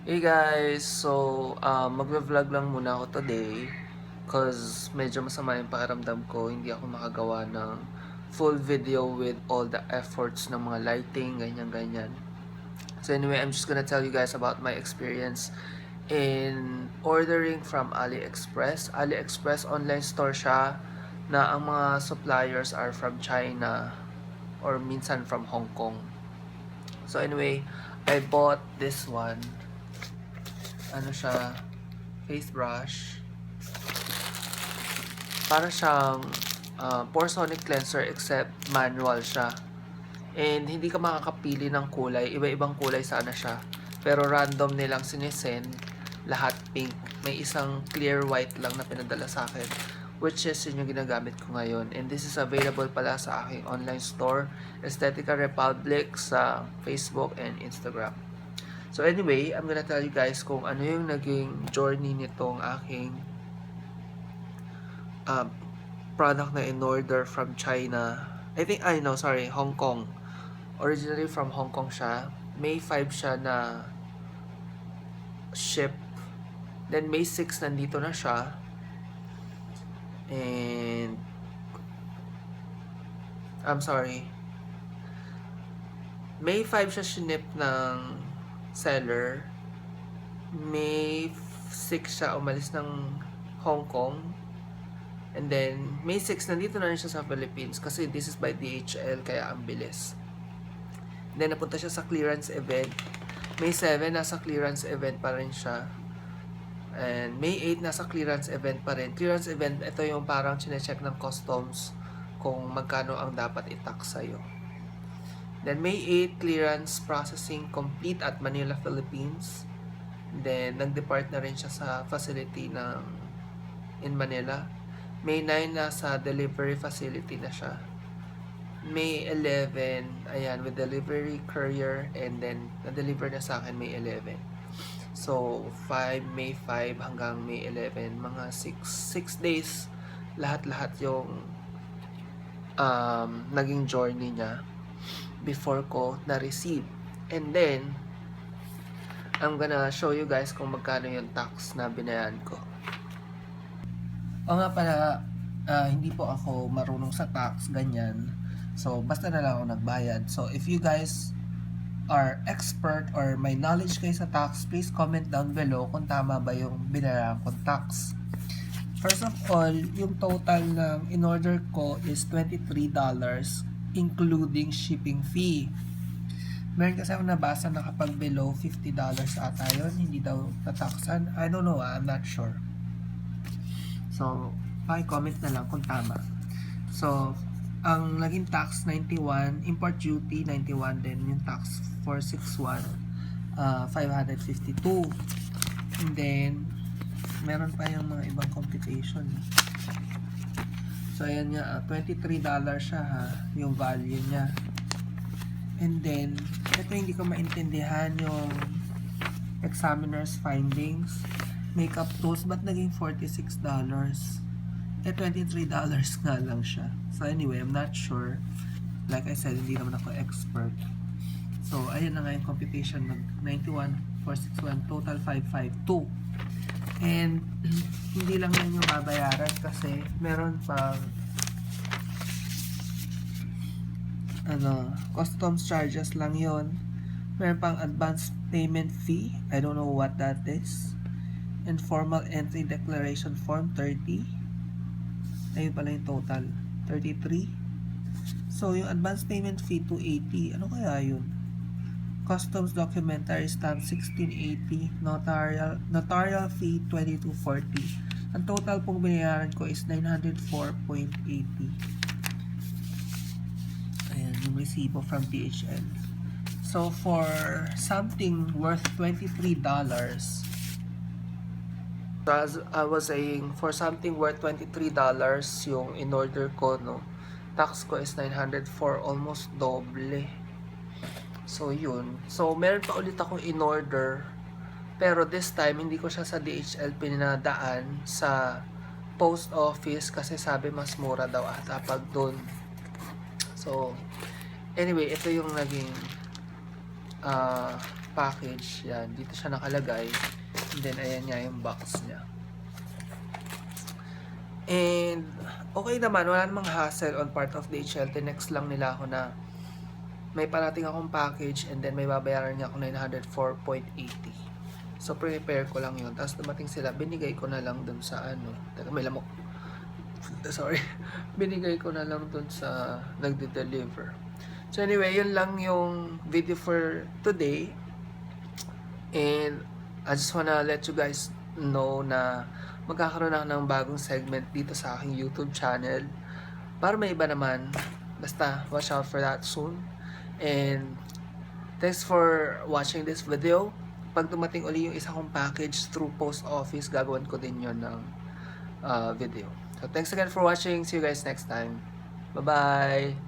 Hey guys! Magve-vlog lang muna ako today cause medyo masama yung pakiramdam ko. Hindi ako makagawa ng full video with all the efforts ng mga lighting, ganyan-ganyan. So anyway, I'm just gonna tell you guys about my experience in ordering from AliExpress. AliExpress online store siya na ang mga suppliers are from China or minsan from Hong Kong. So anyway, I bought this one. Ano siya, face brush. Para siyang Poresonic cleanser except manual siya. And hindi ka makakapili ng kulay. Iba-ibang kulay sana siya. Pero random nilang sinisend. Lahat pink. May isang clear white lang na pinadala sa akin. Which is yun yung ginagamit ko ngayon. And this is available pala sa aking online store, Aesthetica Republic, sa Facebook and Instagram. So anyway, I'm gonna tell you guys kung ano yung naging journey nitong aking product na in-order from China. Hong Kong. Originally from Hong Kong siya. May 5 siya na ship. Then May 6 nandito na siya. And May 5 siya shinip ng seller. May 6 siya umalis ng Hong Kong. And then, May 6, nandito na rin siya sa Philippines kasi this is by DHL, kaya ang bilis. And then, napunta siya sa clearance event. May 7, nasa clearance event pa rin siya. And May 8, nasa clearance event pa rin. Clearance event, ito yung parang chinecheck ng customs kung magkano ang dapat i-tax sa'yo. Then, May 8, clearance processing complete at Manila, Philippines. Then, nag-depart na rin siya sa facility in Manila. May 9, nasa delivery facility na siya. May 11, ayan, with delivery courier, and then na-deliver na sa akin May 11. So, May 5 hanggang May 11, mga 6 days, lahat-lahat yung naging journey niya before ko na-receive. And then, I'm gonna show you guys kung magkano yung tax na binayan ko. O nga pala, hindi po ako marunong sa tax, ganyan. So, basta na lang ako nagbayad. So, if you guys are expert or may knowledge kayo sa tax, please comment down below kung tama ba yung binayaran kong tax. First of all, yung total ng in-order ko is $23, including shipping fee. Meron kasi ako nabasa na kapag below $50 ata yun, hindi daw tataksan. I don't know, I'm not sure. So, paki-comment na lang kung tama. So, ang naging tax 91, import duty 91 din, yung tax 461, 552. And then, meron pa yung mga ibang computation. So, ayan nga, $23 siya ha, yung value niya. And then, ito hindi ko maintindihan yung examiner's findings. Makeup tools, ba't naging $46? $23 nga lang siya. So anyway, I'm not sure. Like I said, hindi naman ako expert. So, ayun na nga yung computation. 91, 461, total 552. And, hindi lang yan yung babayaran kasi meron pang customs charges lang yon. Meron pang advance payment fee. I don't know what that is. And formal entry declaration form 30. Ayun pala yung total 33. So yung advance payment fee 280. Ano kaya yun? Customs documentary stamp 1680. Notarial fee 2240. Ang total pong binayaran ko is 904.80. Ayan yung resibo from DHL. So for something worth $23, as I was saying, for something worth $23 yung in-order ko, no, tax ko is 904, almost doble. So, yun. So, meron pa ulit akong in-order, pero this time, hindi ko siya sa DHL pinadaan, sa post office, kasi sabi mas mura daw ata pag dun. So, anyway, ito yung naging package. Yan, dito siya nakalagay. And then, ayan nga yung box niya. And, okay naman, wala namang hassle on part of DHL. Tinext lang nila ako na may parating akong package and then may babayaran niya ako 904.80. So, prepare ko lang yun. Tapos dumating sila, binigay ko na lang dun sa ano. Teka, may lamok. Sorry. Binigay ko na lang dun sa nagde-deliver. So, anyway, yun lang yung video for today. And, I just wanna let you guys know na magkakaroon ako ng bagong segment dito sa aking YouTube channel. Para may iba naman. Basta, watch out for that soon. And, thanks for watching this video. Pag dumating uli yung isa kong package through post office, gagawin ko din yun ng video. So, thanks again for watching. See you guys next time. Bye-bye!